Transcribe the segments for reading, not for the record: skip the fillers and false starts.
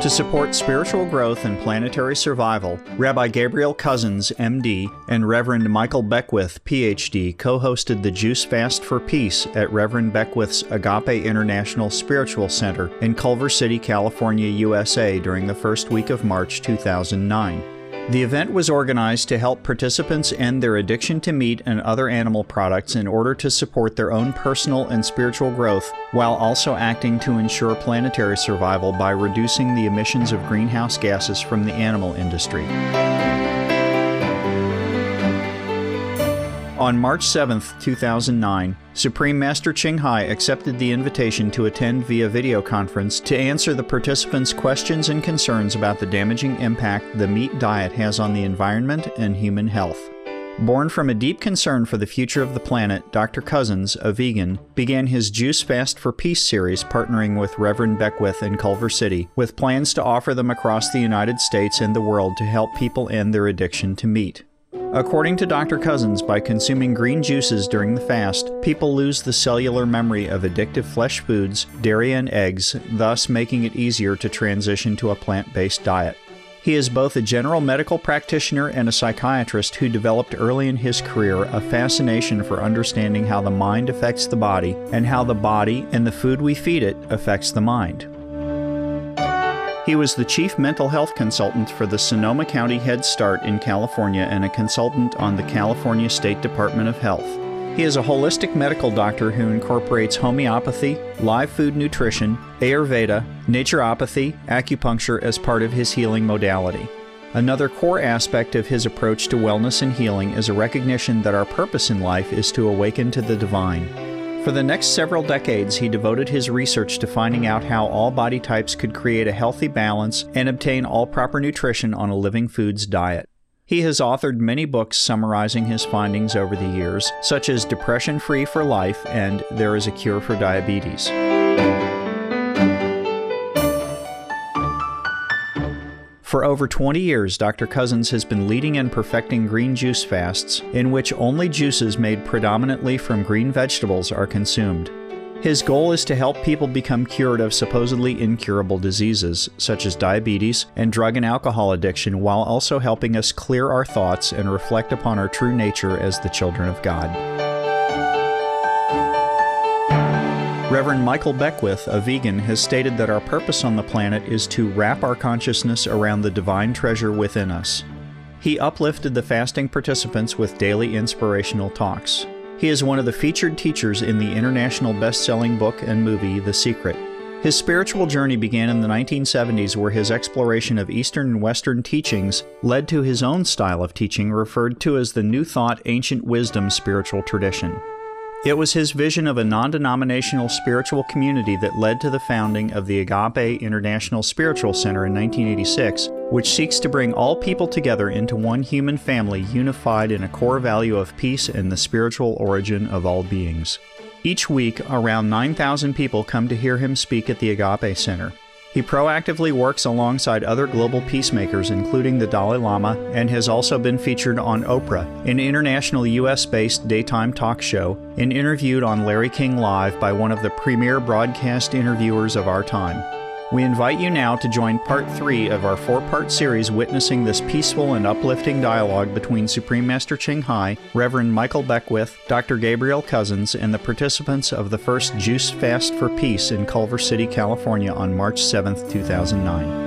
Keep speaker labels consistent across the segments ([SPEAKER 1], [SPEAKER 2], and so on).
[SPEAKER 1] To support spiritual growth and planetary survival, Rabbi Gabriel Cousens, MD, and Reverend Michael Beckwith, PhD, co-hosted the Juice Fast for Peace at Reverend Beckwith's Agape International Spiritual Center in Culver City, California, USA during the first week of March 2009. The event was organized to help participants end their addiction to meat and other animal products in order to support their own personal and spiritual growth, while also acting to ensure planetary survival by reducing the emissions of greenhouse gases from the animal industry. On March 7, 2009, Supreme Master Ching Hai accepted the invitation to attend via video conference to answer the participants' questions and concerns about the damaging impact the meat diet has on the environment and human health. Born from a deep concern for the future of the planet, Dr. Cousens, a vegan, began his Juice Fast for Peace series partnering with Reverend Beckwith in Culver City, with plans to offer them across the United States and the world to help people end their addiction to meat. According to Dr. Cousens, by consuming green juices during the fast, people lose the cellular memory of addictive flesh foods, dairy and eggs, thus making it easier to transition to a plant-based diet. He is both a general medical practitioner and a psychiatrist who developed early in his career a fascination for understanding how the mind affects the body and how the body and the food we feed it affects the mind. He was the chief mental health consultant for the Sonoma County Head Start in California and a consultant on the California State Department of Health. He is a holistic medical doctor who incorporates homeopathy, live food nutrition, Ayurveda, naturopathy, acupuncture as part of his healing modality. Another core aspect of his approach to wellness and healing is a recognition that our purpose in life is to awaken to the divine. For the next several decades, he devoted his research to finding out how all body types could create a healthy balance and obtain all proper nutrition on a living foods diet. He has authored many books summarizing his findings over the years, such as Depression Free for Life and There is a Cure for Diabetes. For over 20 years, Dr. Cousens has been leading and perfecting green juice fasts, in which only juices made predominantly from green vegetables are consumed. His goal is to help people become cured of supposedly incurable diseases, such as diabetes and drug and alcohol addiction, while also helping us clear our thoughts and reflect upon our true nature as the children of God. Reverend Michael Beckwith, a vegan, has stated that our purpose on the planet is to wrap our consciousness around the divine treasure within us. He uplifted the fasting participants with daily inspirational talks. He is one of the featured teachers in the international best-selling book and movie, The Secret. His spiritual journey began in the 1970s, where his exploration of Eastern and Western teachings led to his own style of teaching referred to as the New Thought Ancient Wisdom spiritual tradition. It was his vision of a non-denominational spiritual community that led to the founding of the Agape International Spiritual Center in 1986, which seeks to bring all people together into one human family unified in a core value of peace and the spiritual origin of all beings. Each week, around 9,000 people come to hear him speak at the Agape Center. He proactively works alongside other global peacemakers, including the Dalai Lama, and has also been featured on Oprah, an international U.S.-based daytime talk show, and interviewed on Larry King Live by one of the premier broadcast interviewers of our time. We invite you now to join Part 3 of our 4-part series witnessing this peaceful and uplifting dialogue between Supreme Master Ching Hai, Reverend Michael Beckwith, Dr. Gabriel Cousens, and the participants of the first Juice Fast for Peace in Culver City, California on March 7, 2009.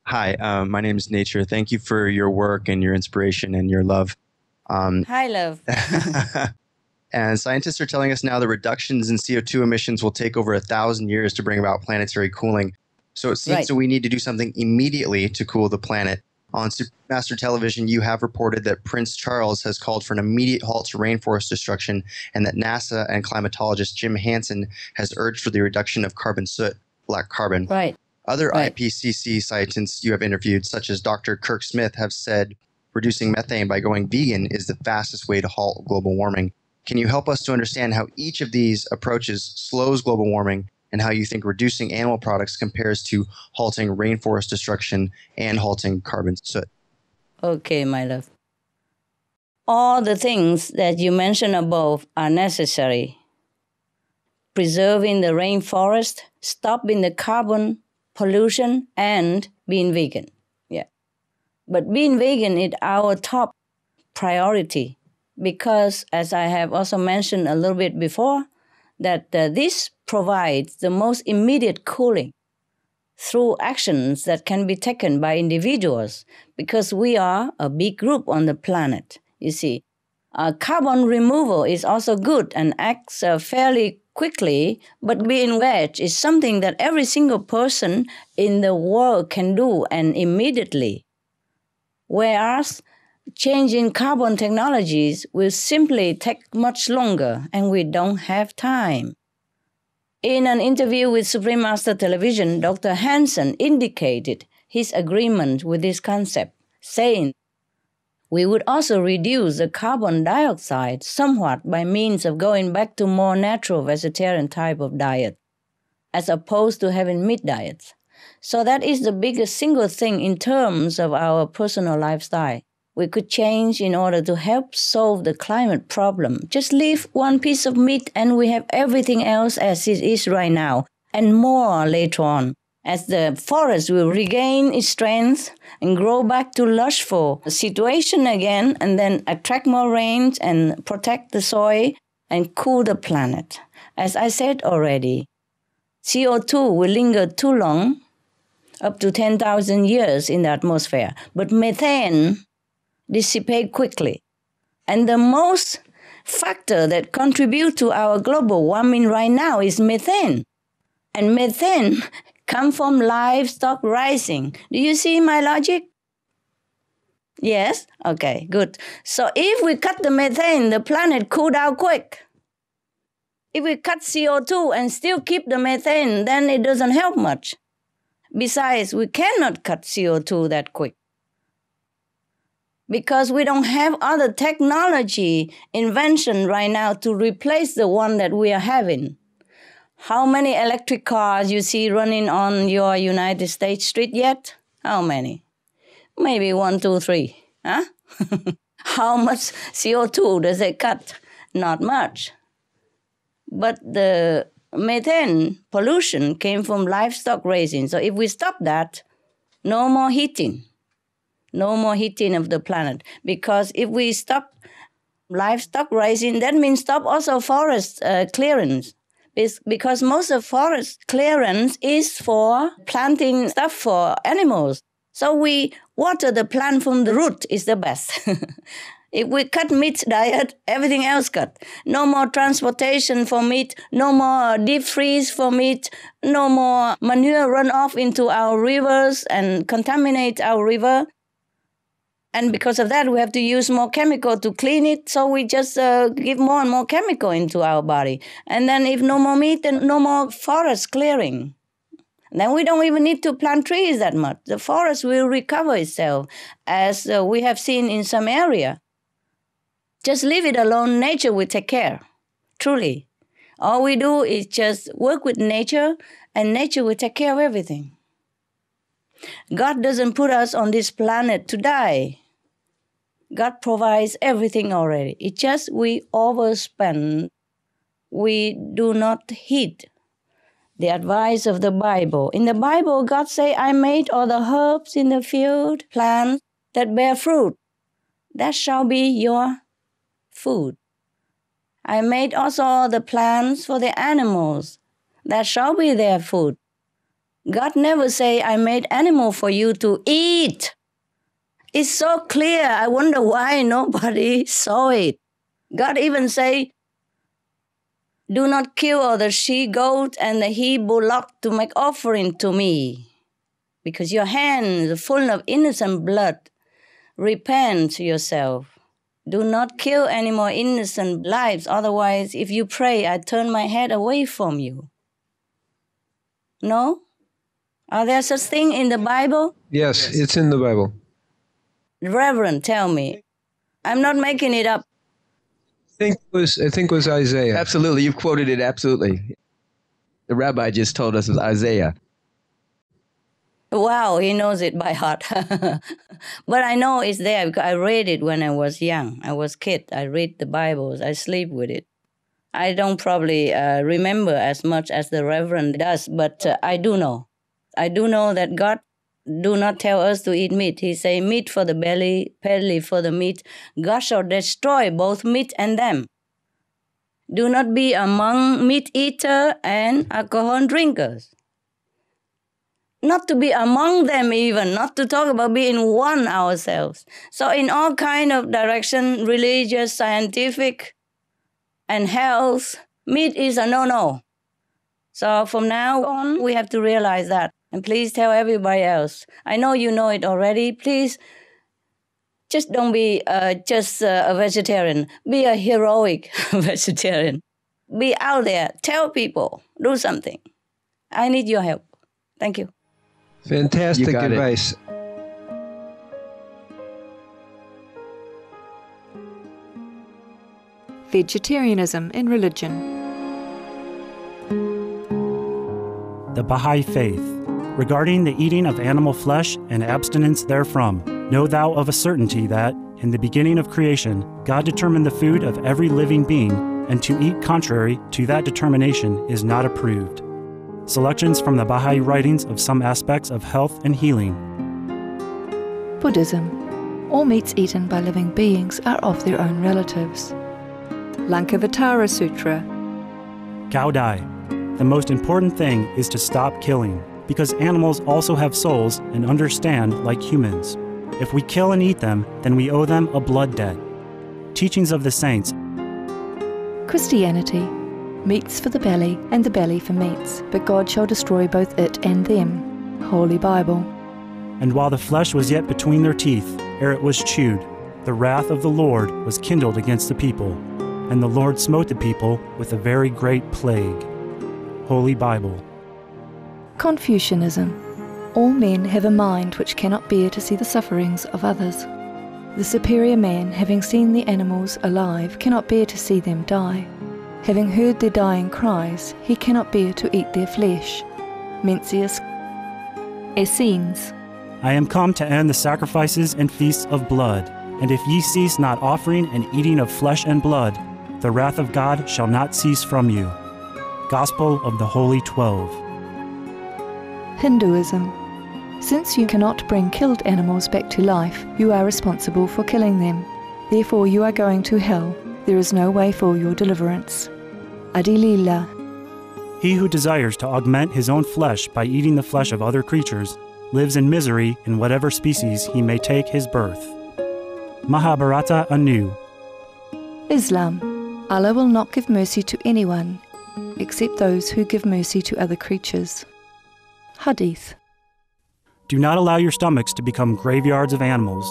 [SPEAKER 2] Hi, my name is Nature. Thank you for your work and your inspiration and your love.
[SPEAKER 3] Hi, love.
[SPEAKER 2] And scientists are telling us now that reductions in CO2 emissions will take over 1,000 years to bring about planetary cooling. So it seems that we need to do something immediately to cool the planet. On Master Television, you have reported that Prince Charles has called for an immediate halt to rainforest destruction and that NASA and climatologist Jim Hansen has urged for the reduction of carbon soot, black carbon.
[SPEAKER 3] Right.
[SPEAKER 2] Other IPCC scientists you have interviewed, such as Dr. Kirk Smith, have said reducing methane by going vegan is the fastest way to halt global warming. Can you help us to understand how each of these approaches slows global warming and how you think reducing animal products compares to halting rainforest destruction and halting carbon soot?
[SPEAKER 3] Okay, my love. All the things that you mentioned above are necessary. Preserving the rainforest, stopping the carbon pollution, and being vegan. Yeah. But being vegan is our top priority because, as I have also mentioned a little bit before, that this provides the most immediate cooling through actions that can be taken by individuals because we are a big group on the planet, you see. Carbon removal is also good and acts fairly quickly, but being veg is something that every single person in the world can do and immediately. Whereas changing carbon technologies will simply take much longer and we don't have time. In an interview with Supreme Master Television, Dr. Hansen indicated his agreement with this concept, saying, "We would also reduce the carbon dioxide somewhat by means of going back to more natural vegetarian type of diet, as opposed to having meat diets. So that is the biggest single thing in terms of our personal lifestyle we could change in order to help solve the climate problem. Just leave one piece of meat and we have everything else as it is right now, and more later on, as the forest will regain its strength and grow back to lushful situation again, and then attract more rains and protect the soil and cool the planet. As I said already, CO2 will linger too long, up to 10,000 years in the atmosphere, but methane dissipate quickly. And the most factor that contribute to our global warming right now is methane. And methane come from livestock rising. Do you see my logic? Yes? Okay, good. So if we cut the methane, the planet cool down quick. If we cut CO2 and still keep the methane, then it doesn't help much. Besides, we cannot cut CO2 that quick because we don't have other technology invention right now to replace the one that we are having. How many electric cars you see running on your United States street yet? How many? Maybe 1, 2, 3. Huh? How much CO2 does it cut? Not much. But the methane pollution came from livestock raising. So if we stop that, no more heating. No more heating of the planet. Because if we stop livestock raising, that means stop also forest clearance. Because most of forest clearance is for planting stuff for animals. So we water the plant from the root is the best. If we cut meat diet, everything else cut. No more transportation for meat, no more deep freeze for meat, no more manure run off into our rivers and contaminate our river. And because of that, we have to use more chemical to clean it. So we just give more and more chemical into our body. And then if no more meat, then no more forest clearing. Then we don't even need to plant trees that much. The forest will recover itself, as we have seen in some area. Just leave it alone. Nature will take care, truly. All we do is just work with nature, and nature will take care of everything. God doesn't put us on this planet to die. God provides everything already. It's just we overspend. We do not heed the advice of the Bible. In the Bible, God say, "I made all the herbs in the field, plants that bear fruit. That shall be your food. I made also all the plants for the animals. That shall be their food." God never say, "I made animal for you to eat." It's so clear. I wonder why nobody saw it. God even say, "Do not kill all the she-goat and the he-bullock to make offering to me, because your hands are full of innocent blood. Repent yourself. Do not kill any more innocent lives. Otherwise, if you pray, I turn my head away from you. No? Are there such things in the Bible?
[SPEAKER 4] Yes, it's in the Bible.
[SPEAKER 3] Reverend, tell me. I'm not making it up.
[SPEAKER 4] I think it was Isaiah.
[SPEAKER 5] Absolutely, you've quoted it absolutely. The rabbi just told us it was Isaiah.
[SPEAKER 3] Wow, he knows it by heart. But I know it's there because I read it when I was young. I was a kid. I read the Bibles. I sleep with it. I don't probably remember as much as the Reverend does, but I do know. I do know that God do not tell us to eat meat. He say meat for the belly, belly for the meat. God shall destroy both meat and them. Do not be among meat eater and alcohol drinkers. Not to be among them even, not to talk about being one ourselves. So in all kind of direction, religious, scientific, and health, meat is a no-no. So from now on, we have to realize that. And please tell everybody else. I know you know it already. Please, just don't be just a vegetarian. Be a heroic vegetarian. Be out there. Tell people. Do something. I need your help. Thank you.
[SPEAKER 4] Fantastic advice.
[SPEAKER 6] Vegetarianism in religion.
[SPEAKER 7] The Baha'i Faith. Regarding the eating of animal flesh and abstinence therefrom, know thou of a certainty that, in the beginning of creation, God determined the food of every living being, and to eat contrary to that determination is not approved. Selections from the Baha'i writings of some aspects of health and healing.
[SPEAKER 6] Buddhism. All meats eaten by living beings are of their own relatives. Lankavatara Sutra.
[SPEAKER 7] Gaudai. The most important thing is to stop killing, because animals also have souls and understand like humans. If we kill and eat them, then we owe them a blood debt. Teachings of the Saints.
[SPEAKER 6] Christianity. Meats for the belly, and the belly for meats, but God shall destroy both it and them. Holy Bible.
[SPEAKER 7] And while the flesh was yet between their teeth, ere it was chewed, the wrath of the Lord was kindled against the people, and the Lord smote the people with a very great plague. Holy Bible.
[SPEAKER 6] Confucianism. All men have a mind which cannot bear to see the sufferings of others. The superior man, having seen the animals alive, cannot bear to see them die. Having heard their dying cries, he cannot bear to eat their flesh. Mencius. Essenes.
[SPEAKER 7] I am come to end the sacrifices and feasts of blood, and if ye cease not offering and eating of flesh and blood, the wrath of God shall not cease from you. Gospel of the Holy 12.
[SPEAKER 6] Hinduism. Since you cannot bring killed animals back to life, you are responsible for killing them. Therefore you are going to hell. There is no way for your deliverance. Adilila.
[SPEAKER 7] He who desires to augment his own flesh by eating the flesh of other creatures lives in misery in whatever species he may take his birth. Mahabharata anew.
[SPEAKER 6] Islam. Allah will not give mercy to anyone except those who give mercy to other creatures. Hadith.
[SPEAKER 7] Do not allow your stomachs to become graveyards of animals.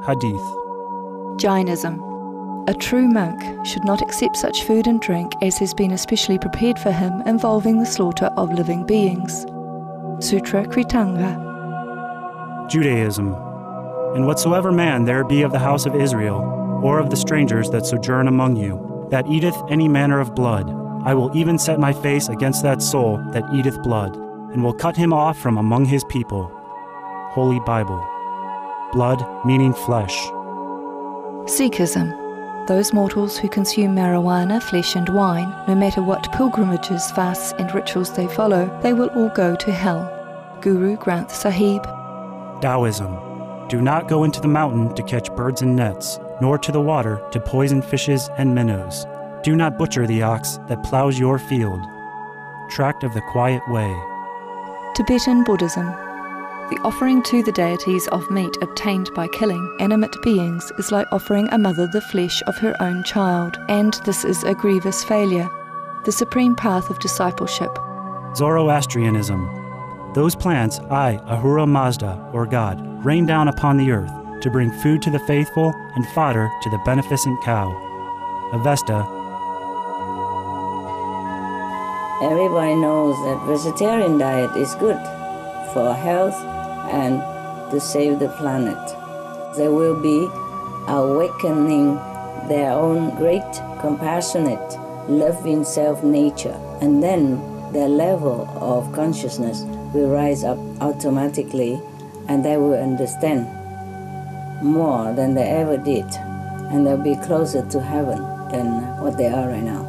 [SPEAKER 7] Hadith.
[SPEAKER 6] Jainism. A true monk should not accept such food and drink as has been especially prepared for him involving the slaughter of living beings. Sutra Kritanga.
[SPEAKER 7] Judaism. And whatsoever man there be of the house of Israel, or of the strangers that sojourn among you, that eateth any manner of blood, I will even set my face against that soul that eateth blood, and will cut him off from among his people. Holy Bible. Blood meaning flesh.
[SPEAKER 6] Sikhism. Those mortals who consume marijuana, flesh and wine, no matter what pilgrimages, fasts and rituals they follow, they will all go to hell. Guru Granth Sahib.
[SPEAKER 7] Taoism. Do not go into the mountain to catch birds and nets, nor to the water to poison fishes and minnows. Do not butcher the ox that plows your field. Tract of the Quiet Way.
[SPEAKER 6] Tibetan Buddhism. The offering to the deities of meat obtained by killing animate beings is like offering a mother the flesh of her own child, and this is a grievous failure. The supreme path of discipleship.
[SPEAKER 7] Zoroastrianism. Those plants I, Ahura Mazda, or God, rain down upon the earth to bring food to the faithful and fodder to the beneficent cow. Avesta.
[SPEAKER 3] Everybody knows that vegetarian diet is good for health and to save the planet. They will be awakening their own great, compassionate, loving self-nature, and then their level of consciousness will rise up automatically, and they will understand more than they ever did, and they'll be closer to heaven than what they are right now.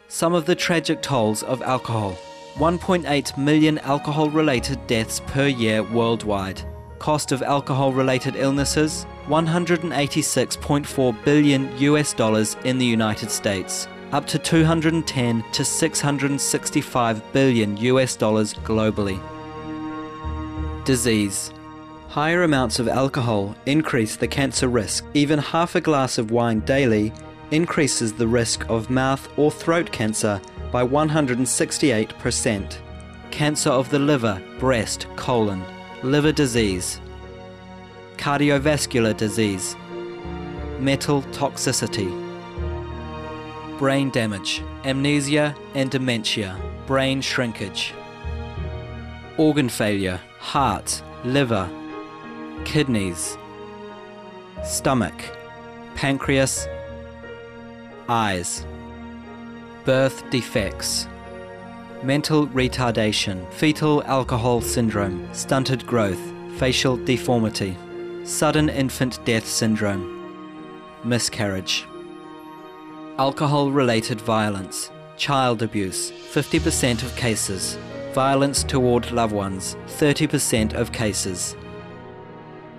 [SPEAKER 8] Some of the tragic tolls of alcohol. 1.8 million alcohol-related deaths per year worldwide. Cost of alcohol-related illnesses, $186.4 billion in the United States, up to $210 to $665 billion globally. Disease. Higher amounts of alcohol increase the cancer risk. Even half a glass of wine daily increases the risk of mouth or throat cancer by 168%. Cancer of the liver, breast, colon, liver disease, cardiovascular disease, metal toxicity, brain damage, amnesia and dementia, brain shrinkage, organ failure, heart, liver, kidneys, stomach, pancreas, eyes, birth defects, mental retardation, fetal alcohol syndrome, stunted growth, facial deformity, sudden infant death syndrome, miscarriage. Alcohol-related violence, child abuse, 50% of cases, violence toward loved ones, 30% of cases,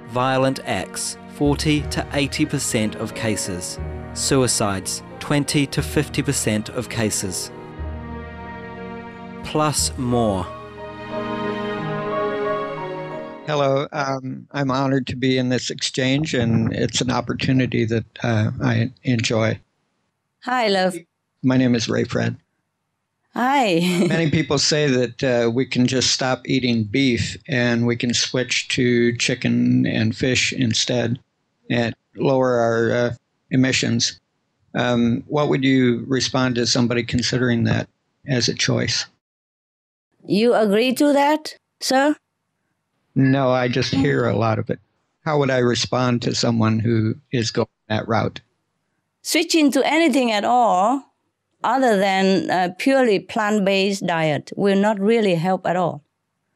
[SPEAKER 8] violent acts, 40 to 80% of cases, suicides, 20 to 50% of cases, plus more.
[SPEAKER 9] Hello, I'm honored to be in this exchange, and it's an opportunity that I enjoy.
[SPEAKER 3] Hi, love.
[SPEAKER 9] My name is Ray Fred.
[SPEAKER 3] Hi.
[SPEAKER 9] Many people say that we can just stop eating beef and we can switch to chicken and fish instead and lower our emissions. What would you respond to somebody considering that as a choice?
[SPEAKER 3] You agree to that, sir?
[SPEAKER 9] No, I just hear a lot of it. How would I respond to someone who is going that route?
[SPEAKER 3] Switching to anything at all other than a purely plant-based diet will not really help at all.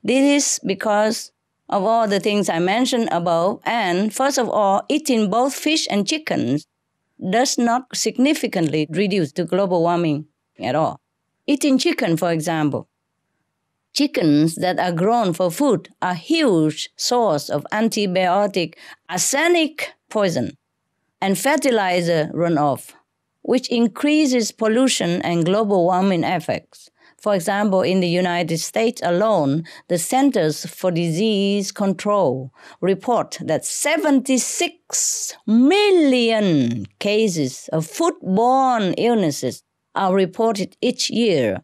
[SPEAKER 3] This is because of all the things I mentioned above, and first of all, eating both fish and chickens does not significantly reduce the global warming at all. Eating chicken, for example, chickens that are grown for food are a huge source of antibiotic arsenic poison and fertilizer runoff, which increases pollution and global warming effects. For example, in the United States alone, the Centers for Disease Control report that 76 million cases of foodborne illnesses are reported each year,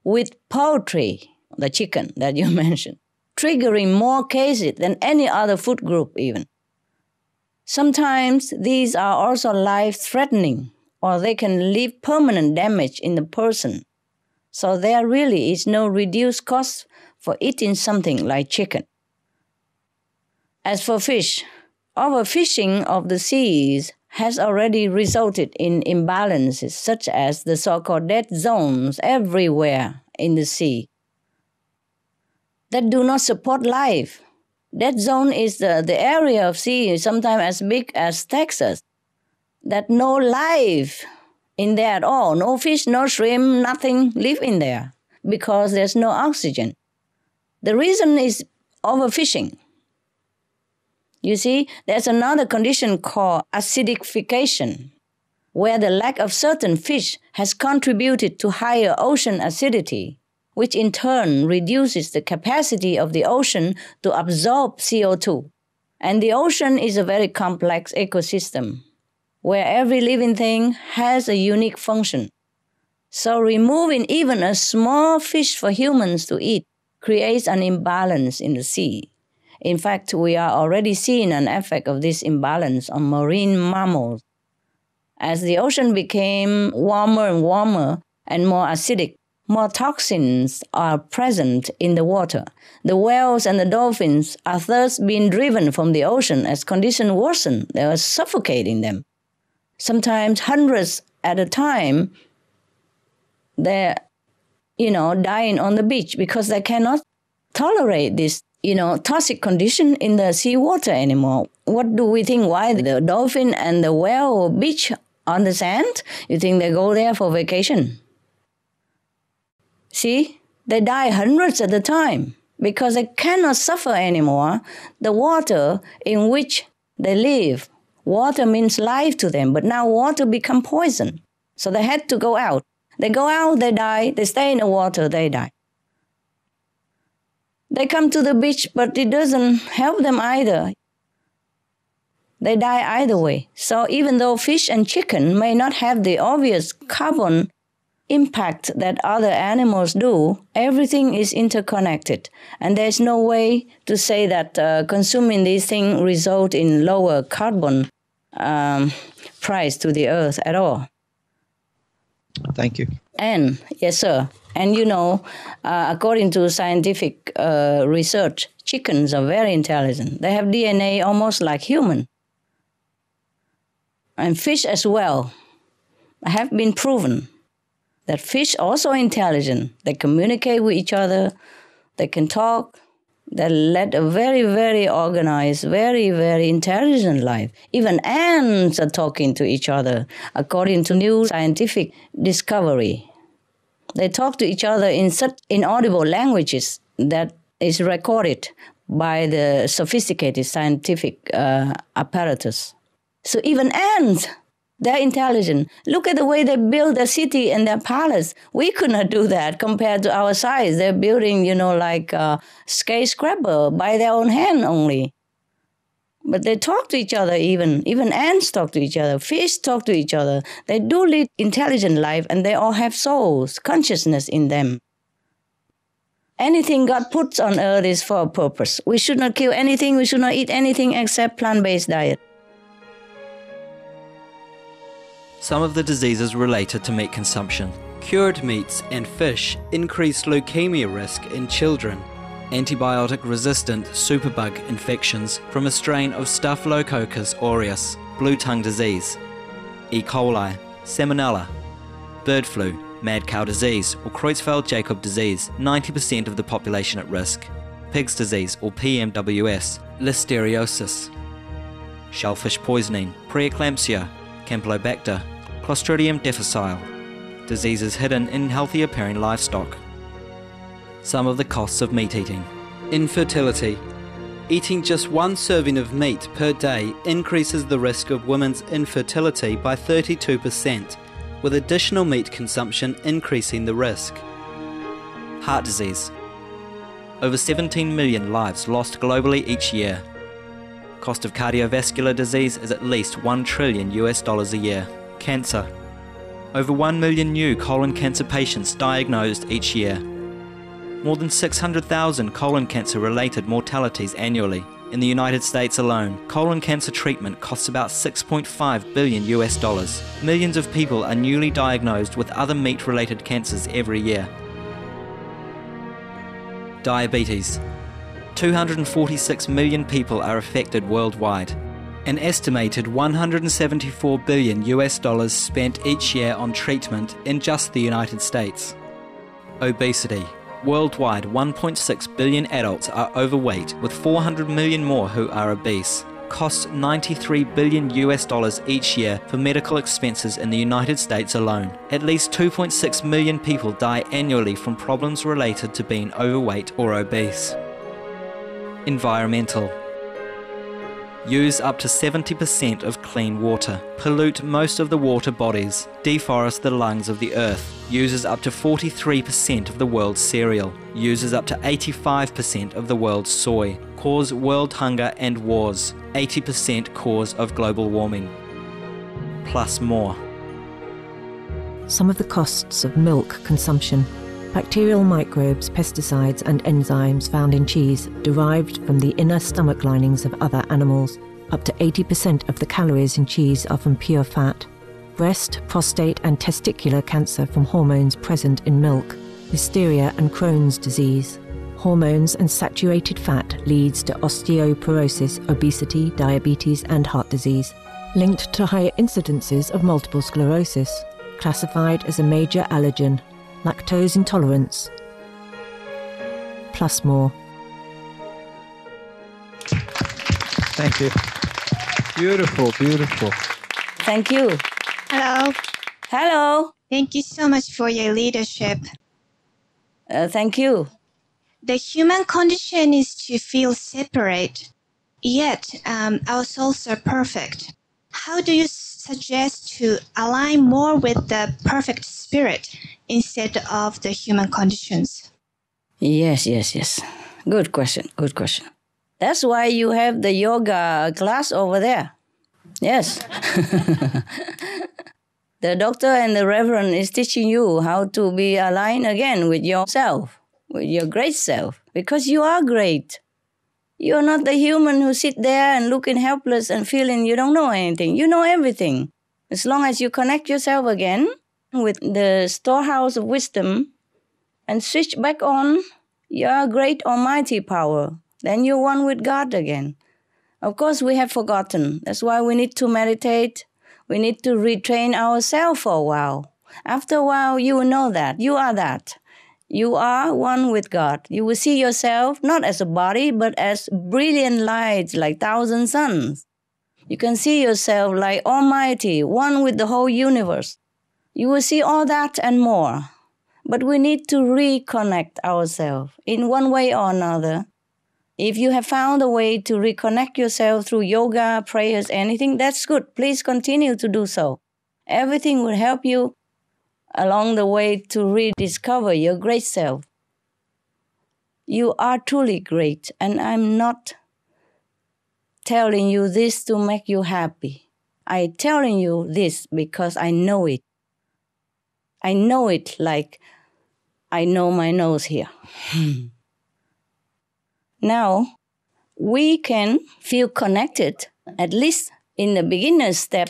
[SPEAKER 3] with poultry, the chicken that you mentioned, triggering more cases than any other food group even. Sometimes these are also life-threatening, or they can leave permanent damage in the person. So there really is no reduced cost for eating something like chicken. As for fish, overfishing of the seas has already resulted in imbalances such as the so-called dead zones everywhere in the sea that do not support life. Dead zone is the area of sea, sometimes as big as Texas, that no life in there at all. No fish, no shrimp, nothing live in there because there's no oxygen. The reason is overfishing. You see, there's another condition called acidification, where the lack of certain fish has contributed to higher ocean acidity, which in turn reduces the capacity of the ocean to absorb CO2. And the ocean is a very complex ecosystem, where every living thing has a unique function. So removing even a small fish for humans to eat creates an imbalance in the sea. In fact, we are already seeing an effect of this imbalance on marine mammals. As the ocean became warmer and warmer and more acidic, more toxins are present in the water. The whales and the dolphins are thus being driven from the ocean as conditions worsen. They are suffocating them. Sometimes hundreds at a time, they're, dying on the beach because they cannot tolerate this, toxic condition in the seawater anymore. What do we think? Why the dolphin and the whale beach on the sand? You think they go there for vacation? See, they die hundreds at a time because they cannot suffer anymore the water in which they live. Water means life to them, but now water become poison. So they had to go out. They go out, they die. They stay in the water, they die. They come to the beach, but it doesn't help them either. They die either way. So even though fish and chicken may not have the obvious carbon impact that other animals do, everything is interconnected. And there's no way to say that consuming these things result in lower carbon price to the earth at all.
[SPEAKER 9] Thank you.
[SPEAKER 3] And, yes, sir. And according to scientific research, chickens are very intelligent. They have DNA almost like human. And fish as well have been proven that fish also intelligent. They communicate with each other. They can talk. They led a very, very organized, very, very intelligent life. Even ants are talking to each other, according to new scientific discovery. They talk to each other in such inaudible languages that is recorded by the sophisticated scientific apparatus. So even ants, they're intelligent. Look at the way they build their city and their palace. We could not do that compared to our size. They're building, like a skyscraper by their own hand only. But they talk to each other even. Even ants talk to each other. Fish talk to each other. They do lead intelligent life, and they all have souls, consciousness in them. Anything God puts on earth is for a purpose. We should not kill anything. We should not eat anything except plant-based diet.
[SPEAKER 8] Some of the diseases related to meat consumption. Cured meats and fish increase leukemia risk in children. Antibiotic-resistant superbug infections from a strain of Staphylococcus aureus, blue tongue disease, E. coli, salmonella, bird flu, mad cow disease or Creutzfeldt-Jakob disease, 90% of the population at risk, pig's disease or PMWS, listeriosis, shellfish poisoning, preeclampsia, Campylobacter, Clostridium difficile, diseases hidden in healthy appearing livestock. Some of the costs of meat eating. Infertility. Eating just one serving of meat per day increases the risk of women's infertility by 32%, with additional meat consumption increasing the risk. Heart disease. Over 17 million lives lost globally each year. Cost of cardiovascular disease is at least $1 trillion a year. Cancer. Over 1 million new colon cancer patients diagnosed each year. More than 600,000 colon cancer-related mortalities annually. In the United States alone, colon cancer treatment costs about $6.5 billion. Millions of people are newly diagnosed with other meat-related cancers every year. Diabetes. 246 million people are affected worldwide. An estimated $174 billion spent each year on treatment in just the United States. Obesity. Worldwide, 1.6 billion adults are overweight, with 400 million more who are obese. Costs $93 billion each year for medical expenses in the United States alone. At least 2.6 million people die annually from problems related to being overweight or obese. Environmental. Use up to 70% of clean water. Pollute most of the water bodies. Deforest the lungs of the earth. Uses up to 43% of the world's cereal. Uses up to 85% of the world's soy. Cause world hunger and wars. 80% cause of global warming. Plus more.
[SPEAKER 10] some of the costs of milk consumption. Bacterial microbes, pesticides, and enzymes found in cheese derived from the inner stomach linings of other animals. Up to 80% of the calories in cheese are from pure fat. Breast, prostate, and testicular cancer from hormones present in milk. Listeria and Crohn's disease. Hormones and saturated fat leads to osteoporosis, obesity, diabetes, and heart disease. Linked to higher incidences of multiple sclerosis. Classified as a major allergen. Lactose intolerance, plus more.
[SPEAKER 4] Thank you. Beautiful, beautiful.
[SPEAKER 3] Thank you.
[SPEAKER 11] Hello.
[SPEAKER 3] Hello.
[SPEAKER 11] Thank you so much for your leadership.
[SPEAKER 3] Thank you.
[SPEAKER 11] The human condition is to feel separate, yet our souls are perfect. How do you suggest to align more with the perfect spirit instead of the human conditions?
[SPEAKER 3] Yes. Good question. That's why you have the yoga class over there. Yes. The doctor and the reverend is teaching you how to be aligned again with yourself, with your great self, because you are great. You're not the human who sit there and looking helpless and feeling you don't know anything. You know everything. As long as you connect yourself again with the storehouse of wisdom and switch back on your great almighty power, then you're one with God again. Of course, we have forgotten. That's why we need to meditate. We need to retrain ourselves for a while. After a while, you will know that. You are that. You are one with God. You will see yourself not as a body, but as brilliant lights like thousand suns. You can see yourself like Almighty, one with the whole universe. You will see all that and more. But we need to reconnect ourselves in one way or another. If you have found a way to reconnect yourself through yoga, prayers, anything, that's good. Please continue to do so. Everything will help you along the way to rediscover your great self. You are truly great, and I'm not telling you this to make you happy. I'm telling you this because I know it. I know it like I know my nose here. Now, we can feel connected, at least in the beginner's step.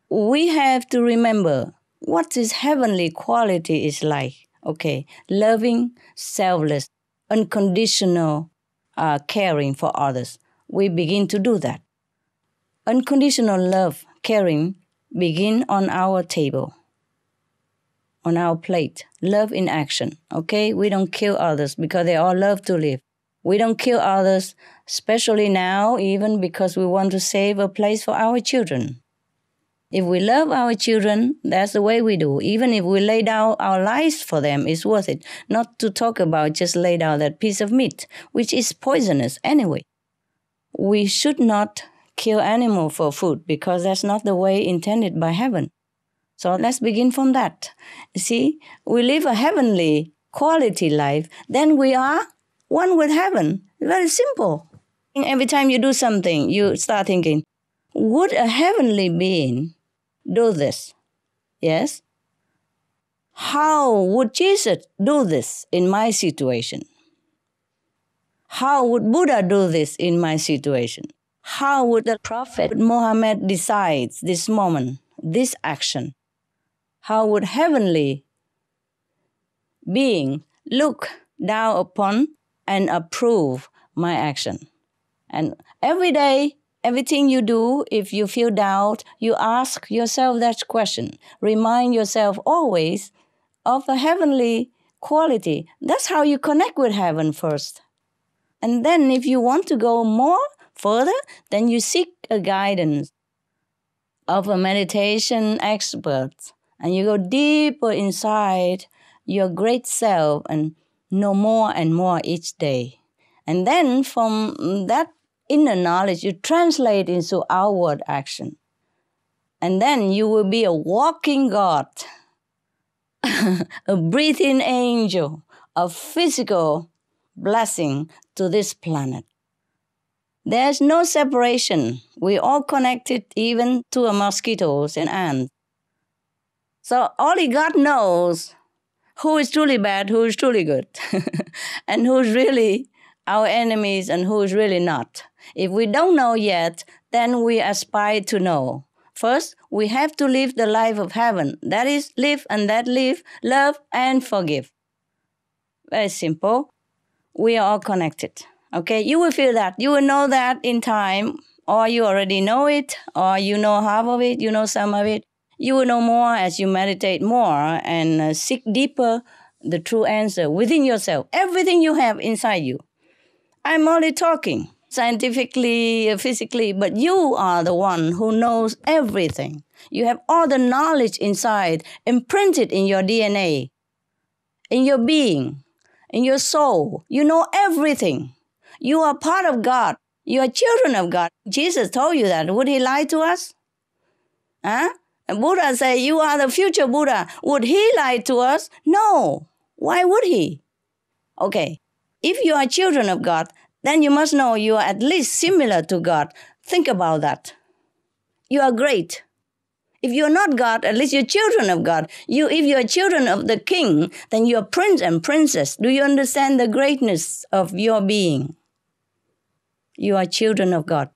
[SPEAKER 3] We have to remember what this heavenly quality is like. Okay, loving, selfless, unconditional caring for others. We begin to do that. Unconditional love, caring, begin on our table, on our plate. Love in action, okay? We don't kill others because they all love to live. We don't kill others, especially now, even because we want to save a place for our children. If we love our children, that's the way we do. Even if we lay down our lives for them, it's worth it. Not to talk about just lay down that piece of meat, which is poisonous anyway. We should not kill animal for food because that's not the way intended by heaven. So let's begin from that. See, we live a heavenly quality life, then we are one with heaven. Very simple. Every time you do something, you start thinking, would a heavenly being do this? Yes? How would Jesus do this in my situation? How would Buddha do this in my situation? How would the Prophet Muhammad decide this moment, this action? How would heavenly being look down upon and approve my action? And every day, everything you do, if you feel doubt, you ask yourself that question. Remind yourself always of a heavenly quality. That's how you connect with heaven first. And then if you want to go more further, then you seek a guidance of a meditation expert. And you go deeper inside your great self and know more and more each day. And then from that inner knowledge, you translate into outward action. And then you will be a walking God, a breathing angel, a physical blessing to this planet. There's no separation. We're all connected even to mosquitoes and ants. So only God knows who is truly bad, who is truly good, and who is really our enemies and who is really not. If we don't know yet, then we aspire to know. First, we have to live the life of heaven. That is, live and let live, love and forgive. Very simple. We are all connected. Okay, you will feel that. You will know that in time, or you already know it, or you know half of it, you know some of it. You will know more as you meditate more and seek deeper the true answer within yourself. Everything you have inside you. I'm only talking scientifically, physically, but you are the one who knows everything. You have all the knowledge inside, imprinted in your DNA, in your being, in your soul. You know everything. You are part of God. You are children of God. Jesus told you that. Would he lie to us? Huh? And Buddha said, you are the future Buddha. Would he lie to us? No. Why would he? Okay. If you are children of God, then you must know you are at least similar to God. Think about that. You are great. If you're not God, at least you're children of God. If you're children of the king, then you're prince and princess. Do you understand the greatness of your being? You are children of God.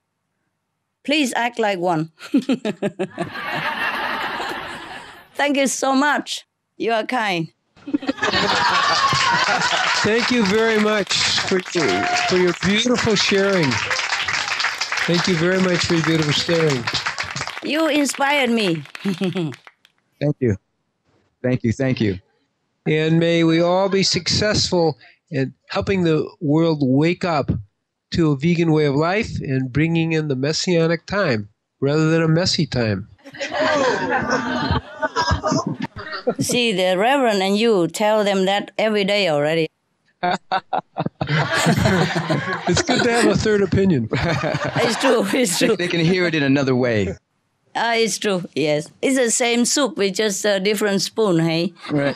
[SPEAKER 3] Please act like one. Thank you so much. You are kind.
[SPEAKER 4] Thank you very much for your beautiful sharing. Thank you very much for your beautiful sharing.
[SPEAKER 3] You inspired me.
[SPEAKER 5] Thank you. Thank you. Thank you.
[SPEAKER 4] And may we all be successful in helping the world wake up to a vegan way of life and bringing in the messianic time rather than a messy time.
[SPEAKER 3] See, the Reverend and you tell them that every day already.
[SPEAKER 4] It's good to have a third opinion.
[SPEAKER 3] It's true. It's true.
[SPEAKER 5] They can hear it in another way.
[SPEAKER 3] It's true, yes. It's the same soup with just a different spoon, hey?
[SPEAKER 5] Right.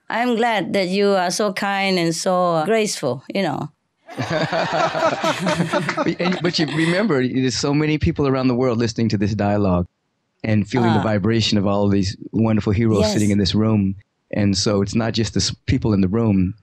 [SPEAKER 3] I'm glad that you are so kind and so graceful, you know.
[SPEAKER 5] But you remember, there's so many people around the world listening to this dialogue and feeling the vibration of all of these wonderful heroes sitting in this room. And so it's not just the people in the room.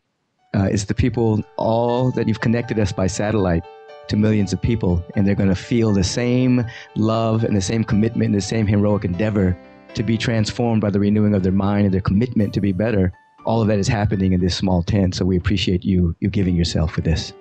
[SPEAKER 5] It's the people all that you've connected us by satellite to millions of people. And they're going to feel the same love and the same commitment and the same heroic endeavor to be transformed by the renewing of their mind and their commitment to be better. All of that is happening in this small tent. So we appreciate you giving yourself for this.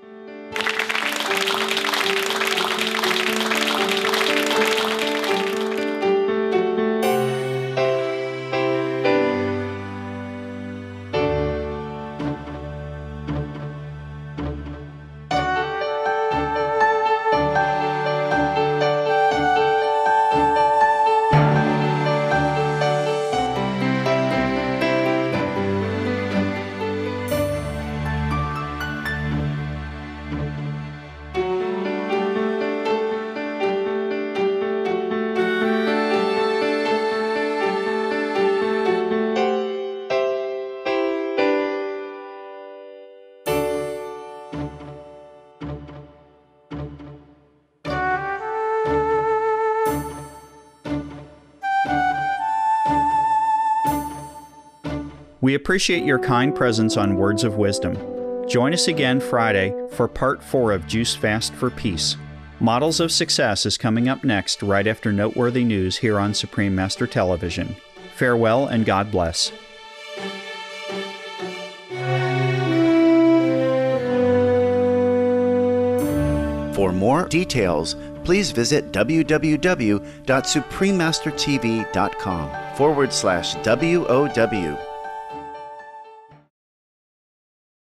[SPEAKER 1] We appreciate your kind presence on Words of Wisdom. Join us again Friday for Part 4 of Juice Fast for Peace. Models of Success is coming up next right after noteworthy news here on Supreme Master Television. Farewell and God bless.
[SPEAKER 12] For more details, please visit www.suprememastertv.com/WOW.